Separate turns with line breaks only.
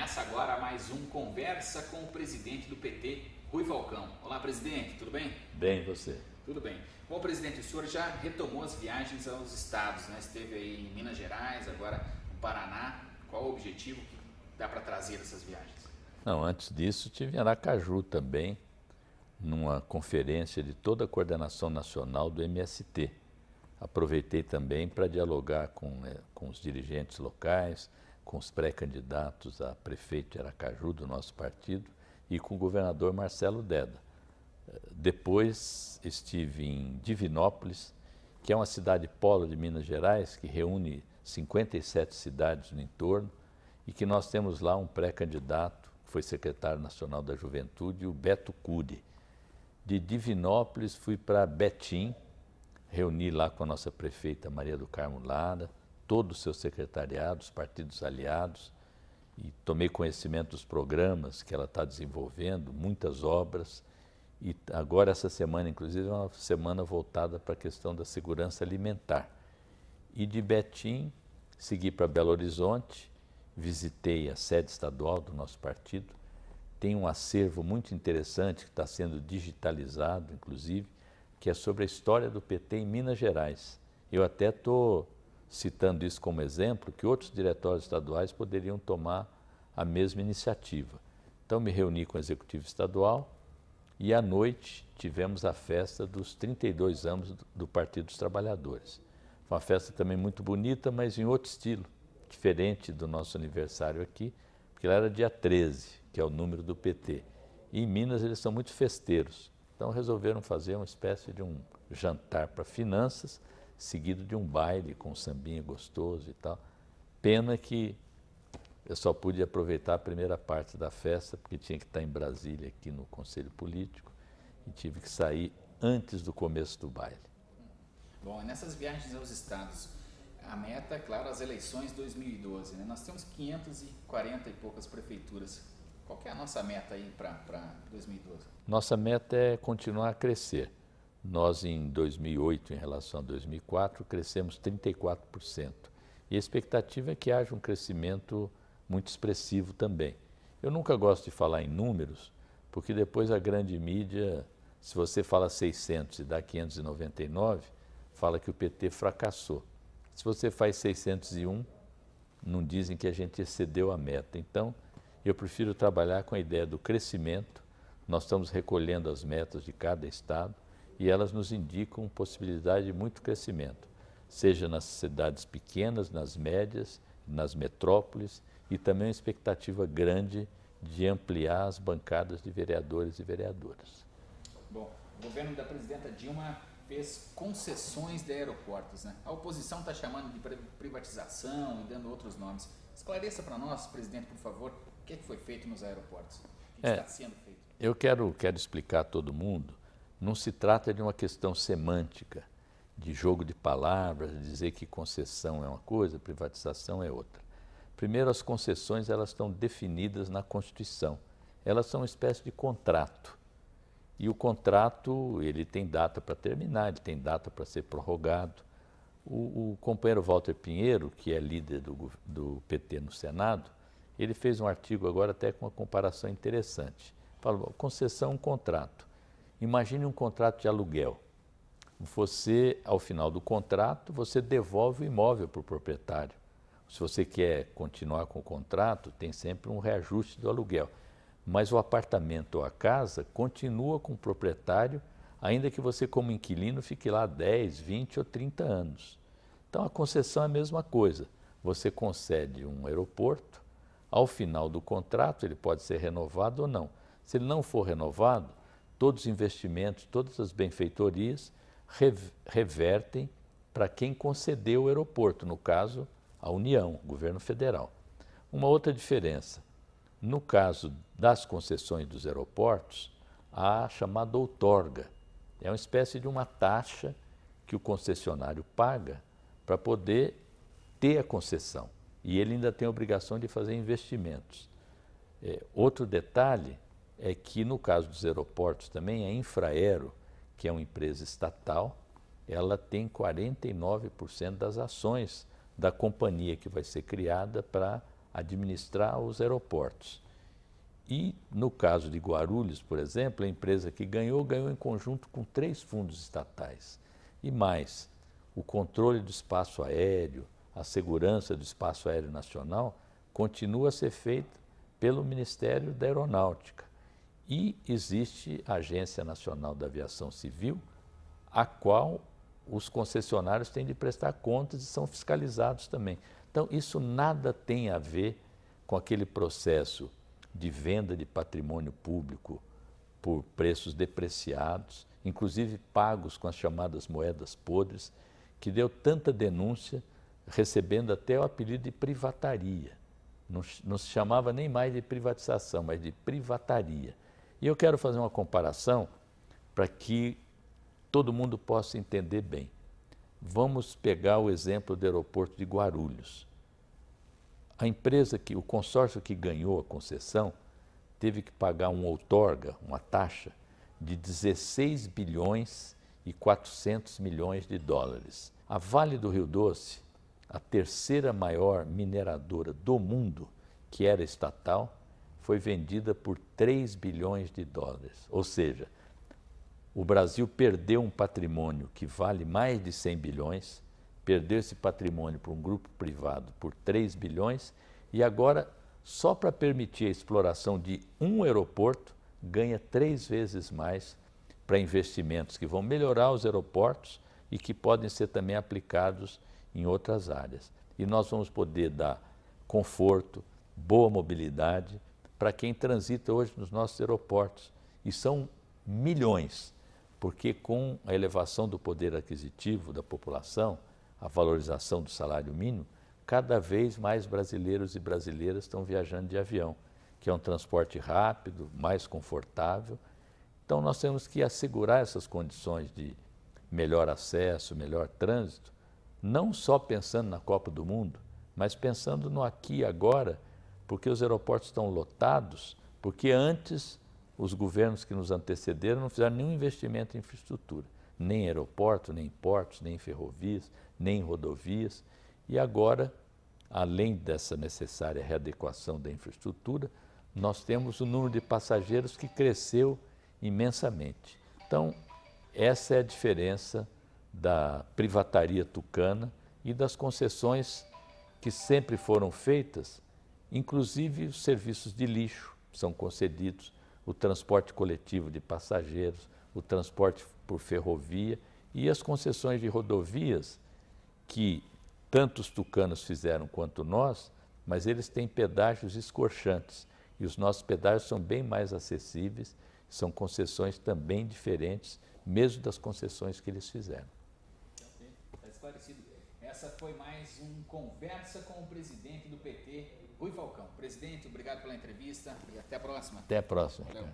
Começa agora mais um Conversa com o presidente do PT, Rui Falcão. Olá, presidente, tudo bem?
Bem, e você?
Tudo bem. Bom, presidente, o senhor já retomou as viagens aos estados, né? Esteve aí em Minas Gerais, agora no Paraná. Qual o objetivo que dá para trazer dessas viagens?
Não, antes disso, estive em Aracaju também, numa conferência de toda a coordenação nacional do MST. Aproveitei também para dialogar com os dirigentes locais, com os pré-candidatos a prefeito de Aracaju, do nosso partido, e com o governador Marcelo Deda. Depois estive em Divinópolis, que é uma cidade polo de Minas Gerais, que reúne 57 cidades no entorno, e que nós temos lá um pré-candidato, que foi secretário nacional da Juventude, o Beto Cury. De Divinópolis fui para Betim, reuni lá com a nossa prefeita Maria do Carmo Lara, todo o seu secretariado, os partidos aliados, e tomei conhecimento dos programas que ela está desenvolvendo, muitas obras, e agora essa semana, inclusive, é uma semana voltada para a questão da segurança alimentar. E de Betim, segui para Belo Horizonte, visitei a sede estadual do nosso partido, tem um acervo muito interessante que está sendo digitalizado, inclusive, que é sobre a história do PT em Minas Gerais. Eu até estou citando isso como exemplo, que outros diretórios estaduais poderiam tomar a mesma iniciativa. Então, me reuni com o Executivo Estadual e, à noite, tivemos a festa dos 32 anos do Partido dos Trabalhadores. Foi uma festa também muito bonita, mas em outro estilo, diferente do nosso aniversário aqui, porque lá era dia 13, que é o número do PT. E em Minas eles são muito festeiros. Então resolveram fazer uma espécie de um jantar para finanças, seguido de um baile com um sambinha gostoso e tal. Pena que eu só pude aproveitar a primeira parte da festa, porque tinha que estar em Brasília, aqui no Conselho Político, e tive que sair antes do começo do baile.
Bom, nessas viagens aos estados, a meta, é claro, as eleições 2012, né? Nós temos 540 e poucas prefeituras. Qual que é a nossa meta aí para 2012?
Nossa meta é continuar a crescer. Nós, em 2008, em relação a 2004, crescemos 34%. E a expectativa é que haja um crescimento muito expressivo também. Eu nunca gosto de falar em números, porque depois a grande mídia, se você fala 600 e dá 599, fala que o PT fracassou. Se você faz 601, não dizem que a gente excedeu a meta. Então, eu prefiro trabalhar com a ideia do crescimento. Nós estamos recolhendo as metas de cada estado e elas nos indicam possibilidade de muito crescimento, seja nas cidades pequenas, nas médias, nas metrópoles, e também uma expectativa grande de ampliar as bancadas de vereadores e vereadoras.
Bom, o governo da presidenta Dilma fez concessões de aeroportos, né? A oposição está chamando de privatização e dando outros nomes. Esclareça para nós, presidente, por favor, o que foi feito nos aeroportos? O que está sendo feito?
Eu quero explicar a todo mundo, não se trata de uma questão semântica, de jogo de palavras, de dizer que concessão é uma coisa, privatização é outra. Primeiro, as concessões elas estão definidas na Constituição. Elas são uma espécie de contrato. E o contrato, ele tem data para terminar, ele tem data para ser prorrogado. O companheiro Walter Pinheiro, que é líder do PT no Senado, ele fez um artigo agora até com uma comparação interessante. Falou, concessão é um contrato. Imagine um contrato de aluguel. Você, ao final do contrato, você devolve o imóvel para o proprietário. Se você quer continuar com o contrato, tem sempre um reajuste do aluguel. Mas o apartamento ou a casa continua com o proprietário, ainda que você, como inquilino, fique lá 10, 20 ou 30 anos. Então, a concessão é a mesma coisa. Você concede um aeroporto, ao final do contrato ele pode ser renovado ou não. Se ele não for renovado, todos os investimentos, todas as benfeitorias revertem para quem concedeu o aeroporto, no caso, a União, o governo federal. Uma outra diferença, no caso das concessões dos aeroportos, há a chamada outorga. É uma espécie de uma taxa que o concessionário paga para poder ter a concessão. E ele ainda tem a obrigação de fazer investimentos. Outro detalhe é que, no caso dos aeroportos também, a Infraero, que é uma empresa estatal, ela tem 49% das ações da companhia que vai ser criada para administrar os aeroportos. E, no caso de Guarulhos, por exemplo, a empresa que ganhou em conjunto com 3 fundos estatais. E mais, o controle do espaço aéreo, a segurança do espaço aéreo nacional, continua a ser feita pelo Ministério da Aeronáutica. E existe a Agência Nacional da Aviação Civil, a qual os concessionários têm de prestar contas e são fiscalizados também. Então, isso nada tem a ver com aquele processo de venda de patrimônio público por preços depreciados, inclusive pagos com as chamadas moedas podres, que deu tanta denúncia, recebendo até o apelido de privataria. Não se chamava nem mais de privatização, mas de privataria. E eu quero fazer uma comparação para que todo mundo possa entender bem. Vamos pegar o exemplo do aeroporto de Guarulhos. A empresa, o consórcio que ganhou a concessão, teve que pagar uma outorga, uma taxa, de 16 bilhões e 400 milhões de dólares. A Vale do Rio Doce, a terceira maior mineradora do mundo, que era estatal, foi vendida por 3 bilhões de dólares. Ou seja, o Brasil perdeu um patrimônio que vale mais de 100 bilhões, perdeu esse patrimônio para um grupo privado por 3 bilhões e agora, só para permitir a exploração de um aeroporto, ganha 3 vezes mais para investimentos que vão melhorar os aeroportos e que podem ser também aplicados em outras áreas. E nós vamos poder dar conforto, boa mobilidade para quem transita hoje nos nossos aeroportos. E são milhões, porque com a elevação do poder aquisitivo da população, a valorização do salário mínimo, cada vez mais brasileiros e brasileiras estão viajando de avião, que é um transporte rápido, mais confortável. Então nós temos que assegurar essas condições de melhor acesso, melhor trânsito, não só pensando na Copa do Mundo, mas pensando no aqui e agora, porque os aeroportos estão lotados, porque antes os governos que nos antecederam não fizeram nenhum investimento em infraestrutura, nem em aeroporto, nem em portos, nem em ferrovias, nem em rodovias. E agora, além dessa necessária readequação da infraestrutura, nós temos o número de passageiros que cresceu imensamente. Então, essa é a diferença da privataria tucana e das concessões que sempre foram feitas, inclusive os serviços de lixo são concedidos, o transporte coletivo de passageiros, o transporte por ferrovia e as concessões de rodovias que tanto os tucanos fizeram quanto nós, mas eles têm pedágios escorchantes e os nossos pedágios são bem mais acessíveis, são concessões também diferentes, mesmo das concessões que eles fizeram.
Está esclarecido. Essa foi mais um Conversa com o presidente do PT, Rui Falcão. Presidente, obrigado pela entrevista e até a próxima.
Até a próxima.
Valeu.